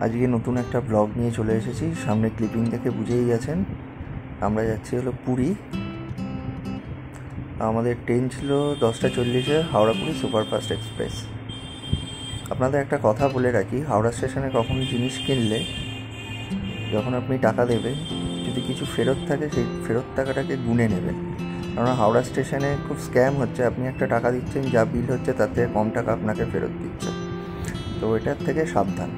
আজকে নতুন একটা ব্লগ নিয়ে চলে এসেছি। সামনে ক্লিপিং দেখে বুঝেই গেছেন আমরা যাচ্ছি হলো পুরী। আমাদের ট্রেন ছিল 10:40-এ, হাওড়া পুরী সুপারফাস্ট এক্সপ্রেস। আপনাদের একটা কথা বলে রাখি, হাওড়া স্টেশনে কখন জিনিস কিনলে যখন আপনি টাকা দেবেন, যদি কিছু ফেরত থাকে সেই ফেরত টাকাটাকে গুনে নেবেন। কারণ হাওড়া স্টেশনে খুব স্ক্যাম হচ্ছে, আপনি একটা টাকা দিচ্ছেন, যা বিল হচ্ছে তার থেকে কম টাকা আপনাকে ফেরত দিচ্ছে, তো এটার থেকে সাবধান।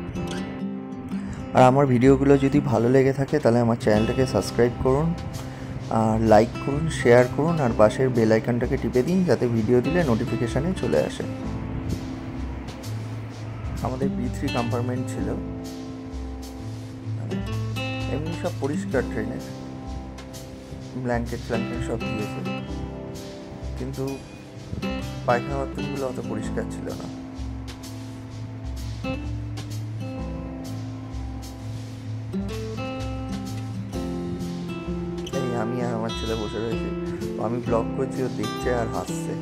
আর আমার ভিডিওগুলো যদি ভালো লেগে থাকে তাহলে আমার চ্যানেলটাকে সাবস্ক্রাইব করুন, আর লাইক করুন, শেয়ার করুন, আর পাশের বেল আইকনটাকে টিপে দিন যাতে ভিডিও দিলে নোটিফিকেশানে চলে আসে। আমাদের B3 কম্পার্টমেন্ট ছিল, এমনি সব পরিষ্কার, ট্রেনের ব্ল্যাঙ্কেট সব দিয়েছে, কিন্তু পায়খানা বাথরুমগুলো অত পরিষ্কার ছিল না। আমি আর আমার ছেলে বসে রয়েছি, আমি ব্লগ করছি, ও দেখছে আর হাসছে।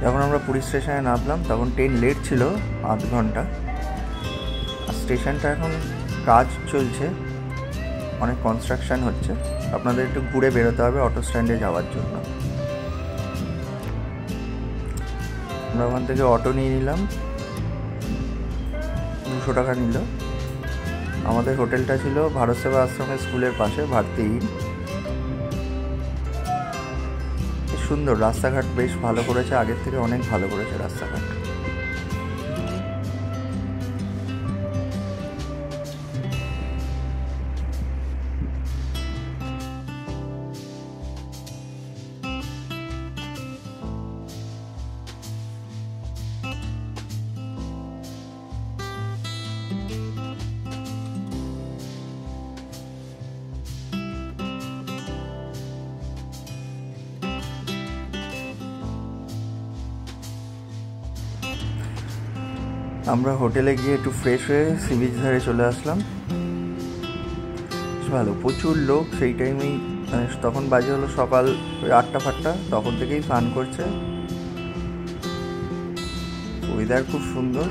যখন আমরা পুরী স্টেশনে নামলাম তখন ট্রেন লেট ছিল আধ ঘন্টা। আর স্টেশনটা এখন কাজ চলছে, অনেক কনস্ট্রাকশান হচ্ছে, আপনাদের একটু ঘুরে বেরোতে হবে অটো স্ট্যান্ডে যাওয়ার জন্য। আমরা ওখান থেকে অটো নিয়ে নিলাম, 200 টাকা নিল। আমাদের হোটেলটা ছিল ভারত সেবা আশ্রমের স্কুলের পাশে, ভারতী ইন। সুন্দর রাস্তাঘাট, বেশ ভালো করেছে, আগের থেকে অনেক ভালো করেছে রাস্তাঘাট। আমরা হোটেলে গিয়ে একটু ফ্রেশ হয়ে সি বিচ ধারে চলে আসলাম। ভালো, প্রচুর লোক সেই টাইমেই, মানে তখন বাজে হলো সকাল 8টা-5টা, তখন থেকেই স্নান করছে। ওয়েদার খুব সুন্দর।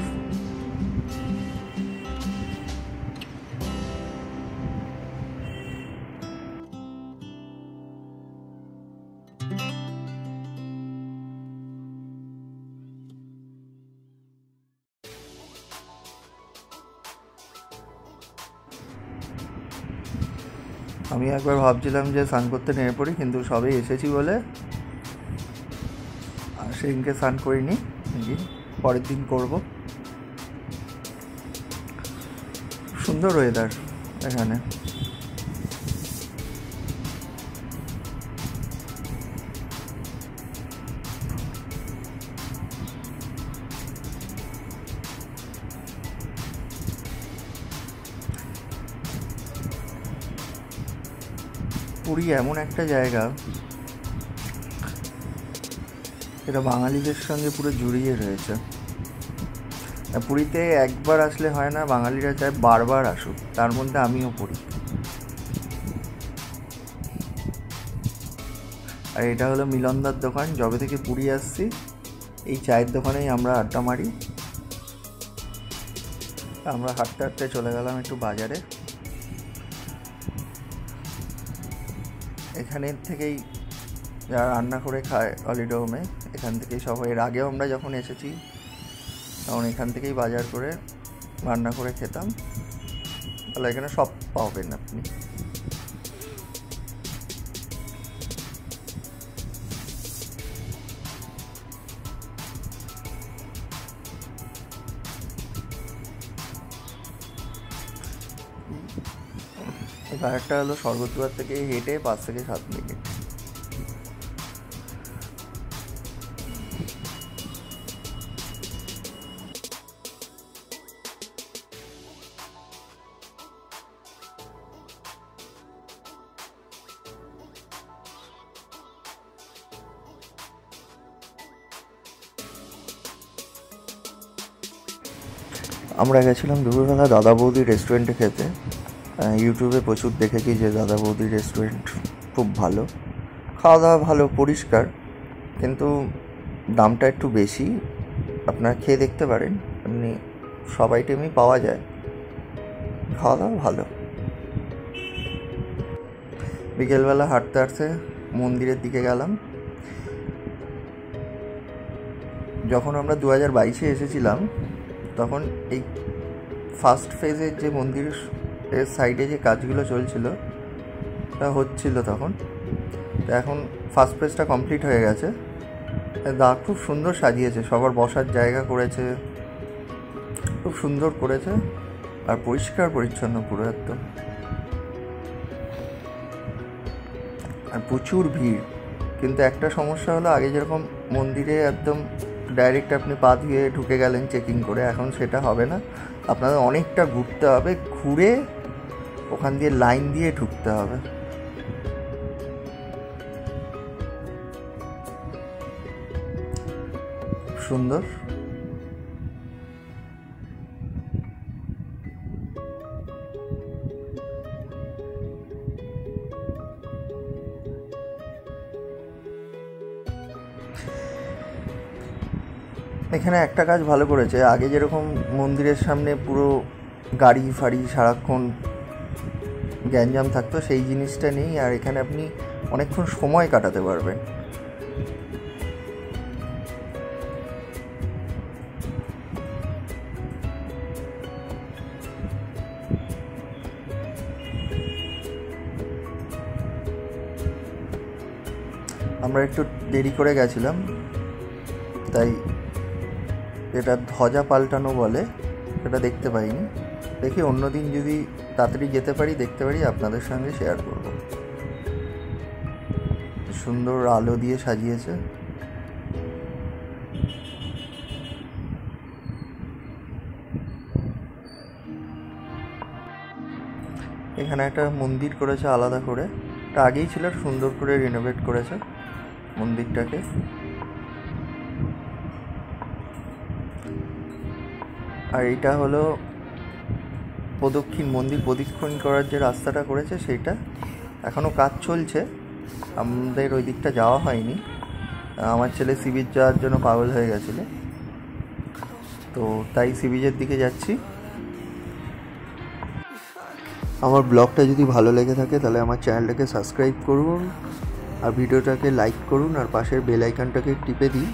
আমি একবার ভাবছিলাম যে স্নান করতে নেমে পড়ি, কিন্তু সবে এসেছি বলে আর সেদিনকে স্নান করিনি, পরের দিন করব। সুন্দর ওয়েদার এখানে। পুরী এমন একটা জায়গা, এটা বাঙালিদের সঙ্গে পুরো জড়িয়ে রয়েছে। পুরীতে একবার আসলে হয় না, বাঙালিরা চায় বারবার আসুক, তার মধ্যে আমিও পড়ি। আর এটা হলো মিলনদার দোকান। যবে থেকে পুরী আসছি এই চায়ের দোকানেই আমরা আড্ডা মারি। আমরা হাঁটতে হাঁটতে চলে গেলাম একটু বাজারে। এখানের থেকেই যারা রান্না করে খায় হলিডে হোমে, এখান থেকেই সব। এর আগেও আমরা যখন এসেছি তখন এখান থেকেই বাজার করে রান্না করে খেতাম। তাহলে এখানে সব পাবেন আপনি। এই বাজারটা হলো স্বর্গদ্বার থেকে হেঁটে 5 থেকে 7 মিনিট। আমরা গেছিলাম দুপুরবেলা দাদা বৌদি রেস্টুরেন্টে খেতে। ইউটিউবে প্রচুর দেখেছি যে দাদা বৌদি রেস্টুরেন্ট খুব ভালো, খাওয়া দাওয়া ভালো, পরিষ্কার, কিন্তু দামটা একটু বেশি। আপনারা খেয়ে দেখতে পারেন, এমনি সব আইটেমই পাওয়া যায়, খাওয়া দাওয়া ভালো। বিকেলবেলা হাঁটতে হাঁটতে মন্দিরের দিকে গেলাম। যখন আমরা 2022-এ এসেছিলাম তখন এই ফার্স্ট ফেজের যে মন্দিরের সাইডে যে কাজগুলো চলছিল তা হচ্ছিল তখন, তো এখন ফার্স্ট ফেজটা কমপ্লিট হয়ে গেছে। দা খুব সুন্দর সাজিয়েছে, সবার বসার জায়গা করেছে, খুব সুন্দর করেছে, আর পরিষ্কার পরিচ্ছন্ন পুরো একদম, আর প্রচুর ভিড়। কিন্তু একটা সমস্যা হলো, আগে যেরকম মন্দিরে একদম ডাইরেক্ট আপনি পা ধুয়ে ঢুকে গেলেন চেকিং করে, এখন সেটা হবে না, আপনাদের অনেকটা ঘুরতে হবে, ঘুরে ওখান দিয়ে লাইন দিয়ে ঢুকতে হবে। সুন্দর। এখানে একটা কাজ ভালো করেছে, আগে যেরকম মন্দিরের সামনে পুরো গাড়ি ফাড়ি সারাক্ষণ গ্যাঞ্জাম থাকতো, সেই জিনিসটা নেই, আর এখানে আপনি অনেকক্ষণ সময় কাটাতে পারবেন। আমরা একটু দেরি করে গেছিলাম, তাই এটা ধ্বজা পাল্টানো বলে, সেটা দেখতে পাইনি। দেখি অন্যদিন যদি তাড়াতাড়ি যেতে পারি, দেখতে পারি, আপনাদের সঙ্গে শেয়ার করব। সুন্দর আলো দিয়ে সাজিয়েছে। এখানে একটা মন্দির করেছে আলাদা করে, এটা আগেই ছিল, সুন্দর করে রিনোভেট করেছে মন্দিরটাকে। আর এটা হলো প্রদক্ষিণ, মন্দির প্রদক্ষিণ করার যে রাস্তাটা করেছে সেইটা, এখনও কাজ চলছে, আমাদের ওই দিকটা যাওয়া হয়নি। আমার ছেলে সি বিচ যাওয়ার জন্য পাগল হয়ে গেছিলো, তো তাই সি বিচের দিকে যাচ্ছি। আমার ব্লগটা যদি ভালো লেগে থাকে তাহলে আমার চ্যানেলটাকে সাবস্ক্রাইব করুন, আর ভিডিওটাকে লাইক করুন, আর পাশের বেল আইকনটাকে টিপে দিন।